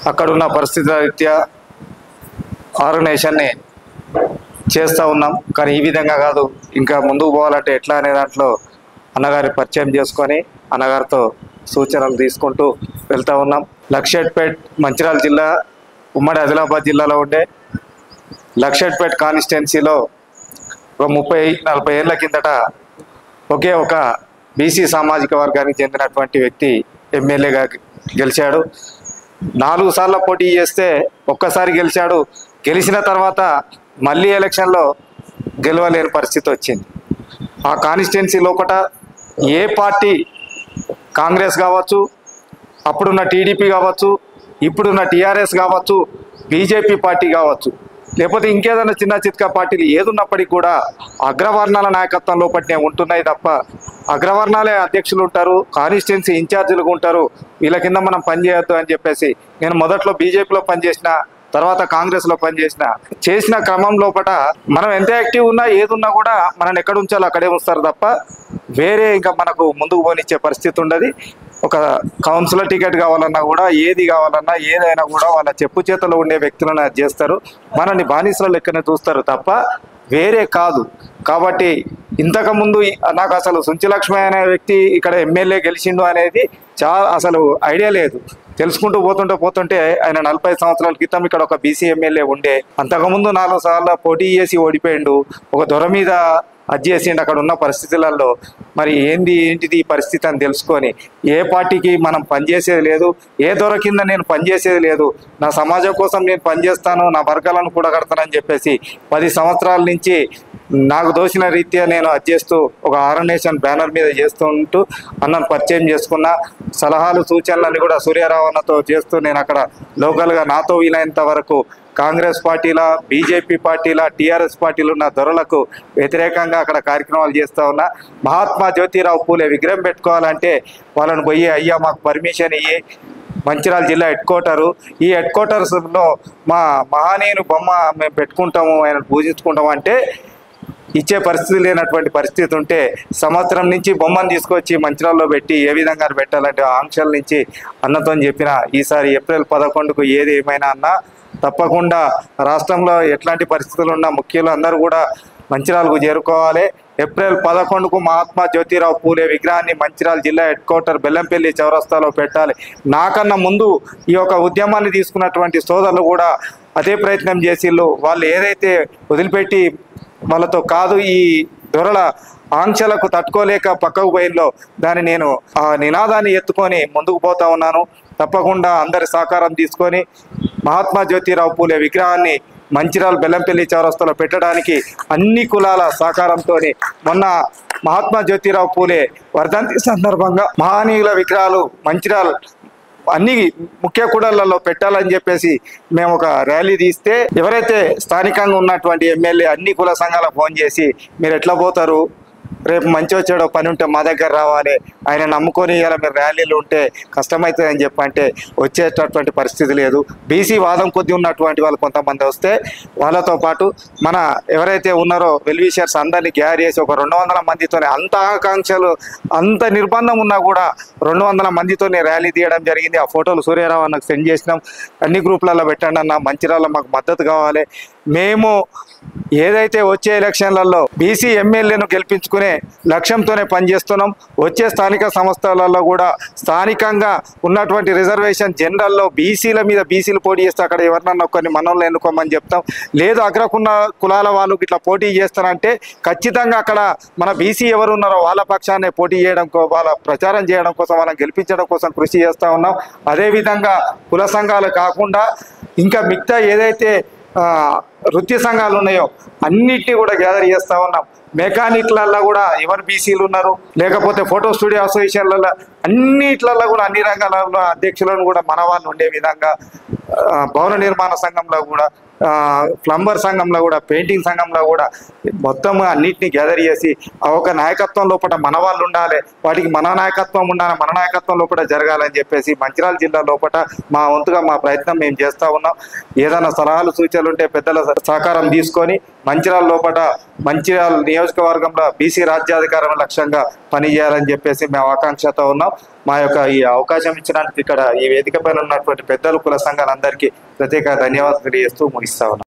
అక్కడున్న పరిస్థితుల రీత్యా ఆర్గనైజేషన్ని చేస్తూ ఉన్నాం. కానీ ఈ విధంగా కాదు, ఇంకా ముందుకు పోవాలంటే ఎట్లా అనే దాంట్లో అన్నగారి పరిచయం చేసుకొని అన్నగారితో సూచనలు తీసుకుంటూ వెళ్తూ ఉన్నాం. లక్షెట్పేట్ మంచిర్యాల జిల్లా ఉమ్మడి ఆదిలాబాద్ జిల్లాలో ఉండే లక్షెట్పేట్ కాన్స్టిట్యున్సీలో ఒక 30-40 ఏళ్ల కిందట ఒకే ఒక బీసీ సామాజిక వర్గానికి చెందినటువంటి వ్యక్తి ఎమ్మెల్యేగా గెలిచాడు. 4 సార్లు పోటీ చేస్తే ఒక్కసారి గెలిచాడు. గెలిచిన తర్వాత మళ్ళీ ఎలక్షన్లో గెలవలేని పరిస్థితి వచ్చింది. ఆ కాన్స్టిట్యున్సీ లోపల ఏ పార్టీ, కాంగ్రెస్ కావచ్చు, అప్పుడున్న టీడీపీ కావచ్చు, ఇప్పుడున్న టీఆర్ఎస్ కావచ్చు, బీజేపీ పార్టీ కావచ్చు, లేకపోతే ఇంకేదైనా చిన్న చిత్కా పార్టీలు ఏదున్నప్పటికీ కూడా అగ్రవర్ణాల నాయకత్వం లోపలనే ఉంటున్నాయి తప్ప అగ్రవర్ణాలే అధ్యక్షులు ఉంటారు, కాన్స్టిట్యున్సీ ఇన్ఛార్జీలుగా ఉంటారు. వీళ్ళ కింద మనం పనిచేయొద్దు అని చెప్పేసి నేను మొదట్లో బీజేపీలో పనిచేసిన, తర్వాత కాంగ్రెస్లో చేసిన క్రమం లోపల మనం ఎంత యాక్టివ్ ఉన్నా ఏదున్నా కూడా మనల్ని ఎక్కడ ఉంచాలో అక్కడే ఉంచుతారు తప్ప వేరే ఇంకా మనకు ముందుకు పోనిచ్చే పరిస్థితి ఉండదు. ఒక కౌన్సిలర్ టికెట్ కావాలన్నా కూడా, ఏది కావాలన్నా ఏదైనా కూడా వాళ్ళ చెప్పు చేతలో ఉండే వ్యక్తులను అది చేస్తారు. మనల్ని బానిసల లెక్కనే చూస్తారు తప్ప వేరే కాదు. కాబట్టి ఇంతకుముందు నాకు అసలు సుంచిలక్ష్మి అనే వ్యక్తి ఇక్కడ ఎమ్మెల్యే గెలిచిండు అనేది అసలు ఐడియా లేదు. తెలుసుకుంటూ పోతుంటే ఆయన 40 సంవత్సరాల క్రితం ఇక్కడ ఒక బీసీ ఎమ్మెల్యే ఉండే, అంతకుముందు 4 సార్లు పోటీ చేసి ఓడిపోయిండు. ఒక దొర మీద అది చేసిండు. అక్కడ ఉన్న పరిస్థితులలో మరి ఏంటిది ఈ పరిస్థితి అని తెలుసుకొని ఏ పార్టీకి మనం పనిచేసేది లేదు, ఏ దొర కింద నేను పనిచేసేది లేదు, నా సమాజం కోసం నేను పనిచేస్తాను, నా వర్గాలను కూడా కడతానని చెప్పేసి 10 సంవత్సరాల నుంచి నాకు దోచిన రీత్యా నేను అది చేస్తూ ఒక ఆర్గనైజేషన్ బ్యానర్ మీద చేస్తుంటూ అన్నను పరిచయం చేసుకున్న. సలహాలు సూచనలన్నీ కూడా సూర్యారావు అన్నతో చేస్తూ నేను అక్కడ లోకల్గా నాతో వీలైనంత వరకు కాంగ్రెస్ పార్టీల, బీజేపీ పార్టీల, టీఆర్ఎస్ పార్టీలు ఉన్న దొరలకు వ్యతిరేకంగా అక్కడ కార్యక్రమాలు చేస్తూ ఉన్నా. మహాత్మా జ్యోతిరావు పూలే విగ్రహం పెట్టుకోవాలంటే వాళ్ళని పోయి అయ్యా మాకు పర్మిషన్ ఇయ్యి, మంచిర్యాల జిల్లా హెడ్ క్వార్టరు, ఈ హెడ్ క్వార్టర్స్లో మా మహానీయుని బొమ్మ మేము పెట్టుకుంటాము, ఆయన పూజించుకుంటాము అంటే ఇచ్చే పరిస్థితి లేనటువంటి పరిస్థితి ఉంటే సంవత్సరం నుంచి బొమ్మను తీసుకొచ్చి మంచిర్యాలలో పెట్టి ఏ విధంగా పెట్టాలంటే ఆంక్షల నుంచి అన్నతో చెప్పిన ఈసారి ఏప్రిల్ 11కు ఏది ఏమైనా అన్నా తప్పకుండా రాష్ట్రంలో ఎట్లాంటి పరిస్థితులు ఉన్నా ముఖ్యులు అందరూ కూడా మంచిర్యాలకు చేరుకోవాలి. ఏప్రిల్ 11కు మహాత్మా జ్యోతిరావు పూలే విగ్రహాన్ని మంచిర్యాల జిల్లా హెడ్ క్వార్టర్ బెల్లంపల్లి చౌరస్తాలో పెట్టాలి. నాకన్నా ముందు ఈ యొక్క ఉద్యమాన్ని తీసుకున్నటువంటి సోదరులు కూడా అదే ప్రయత్నం చేసిళ్ళు. వాళ్ళు ఏదైతే వదిలిపెట్టి వాళ్ళతో కాదు ఈ దొరల ఆంక్షలకు తట్టుకోలేక పక్కకు పోయిల్లో దాన్ని నేను ఆ నినాదాన్ని ఎత్తుకొని ముందుకు పోతా ఉన్నాను. తప్పకుండా అందరి సహకారం తీసుకొని మహాత్మా జ్యోతిరావు పూలే విగ్రహాన్ని మంచిర్యాల బెల్లంపల్లి చౌరస్తాలో పెట్టడానికి అన్ని కులాల సహకారంతో మొన్న మహాత్మా జ్యోతిరావు పూలే వర్ధంతి సందర్భంగా మహనీయుల విగ్రహాలు మంచిర్యాల అన్ని ముఖ్య కూడళ్లలో పెట్టాలని చెప్పేసి మేము ఒక ర్యాలీ తీస్తే ఎవరైతే స్థానికంగా ఉన్నటువంటి ఎమ్మెల్యే అన్ని కుల సంఘాలకు ఫోన్ చేసి మీరు ఎట్లా పోతారు, రేపు మంచి వచ్చాడో పని ఉంటే మా దగ్గర రావాలి, ఆయన నమ్ముకొని ఇలా మీరు ర్యాలీలు ఉంటే కష్టమవుతుంది అని చెప్పంటే వచ్చేటటువంటి పరిస్థితి లేదు. బీసీ వాదం కొద్ది ఉన్నటువంటి వాళ్ళు కొంతమంది వస్తే వాళ్ళతో పాటు మన ఎవరైతే ఉన్నారో వెల్విషర్స్ అందరినీ గ్యార్ చేసి ఒక 200 మందితోనే, అంత ఆకాంక్షలు అంత నిర్బంధం ఉన్నా కూడా 200 మందితోనే ర్యాలీ తీయడం జరిగింది. ఆ ఫోటోలు సూర్యారావు అన్నకు సెండ్ చేసినాం. అన్ని గ్రూపులలో పెట్టండి అన్న, మంచిర్యాలలో మాకు మద్దతు కావాలి. మేము ఏదైతే వచ్చే ఎలక్షన్లలో బీసీ ఎమ్మెల్యేను గెలిపించుకునే లక్ష్యంతోనే పనిచేస్తున్నాం. వచ్చే స్థానిక సంస్థలలో కూడా స్థానికంగా ఉన్నటువంటి రిజర్వేషన్ జనరల్లో బీసీల మీద బీసీలు పోటీ చేస్తే అక్కడ ఎవరినన్నా కొన్ని మనల్ని ఎన్నుకోమని చెప్తాం. లేదు అగ్రకున్న కులాల వాళ్ళు ఇట్లా పోటీ చేస్తారంటే ఖచ్చితంగా అక్కడ మన బీసీ ఎవరు ఉన్నారో వాళ్ళ పక్షాన్ని పోటీ చేయడం, వాళ్ళ ప్రచారం చేయడం కోసం, వాళ్ళని గెలిపించడం కోసం కృషి చేస్తూ ఉన్నాం. అదేవిధంగా కుల సంఘాలు కాకుండా ఇంకా మిగతా ఏదైతే వృత్తి సంఘాలు ఉన్నాయో అన్నిటినీ కూడా గ్యాదర్ చేస్తూ ఉన్నాం. మెకానిక్లలో కూడా ఎవరు బీసీలు ఉన్నారు, లేకపోతే ఫోటో స్టూడియో అసోసియేషన్లలో అన్నిట్లలో కూడా అన్ని రంగాలలో అధ్యక్షులను కూడా మన వాళ్ళు ఉండే విధంగా, భవన నిర్మాణ సంఘంలో కూడా, ప్లంబర్ సంఘంలో కూడా, పెయింటింగ్ సంఘంలో కూడా మొత్తం అన్నిటినీ గ్యాదర్ చేసి ఒక నాయకత్వం లోపల మన వాళ్ళు ఉండాలి, వాటికి మన నాయకత్వం ఉండాలి, మన నాయకత్వం లోపల జరగాలని చెప్పేసి మంచిర్యాల జిల్లా లోపల మా వంతుగా మా ప్రయత్నం మేము చేస్తూ ఉన్నాం. ఏదైనా సలహాలు సూచనలు ఉంటే పెద్దల సహకారం తీసుకొని మంచిర్యాల లోపల మంచిర్యాల నియోజకవర్గంలో బీసీ రాజ్యాధికారం లక్ష్యంగా పనిచేయాలని చెప్పేసి మేము ఆకాంక్షతో ఉన్నాం. మా యొక్క ఈ అవకాశం ఇచ్చినందుకు ఇక్కడ ఈ వేదిక పైన ఉన్నటువంటి పెద్దలు కుల సంఘాలందరికీ ప్రత్యేక ధన్యవాదాలు తెలియజేస్తూ ముగిస్తా ఉన్నాం.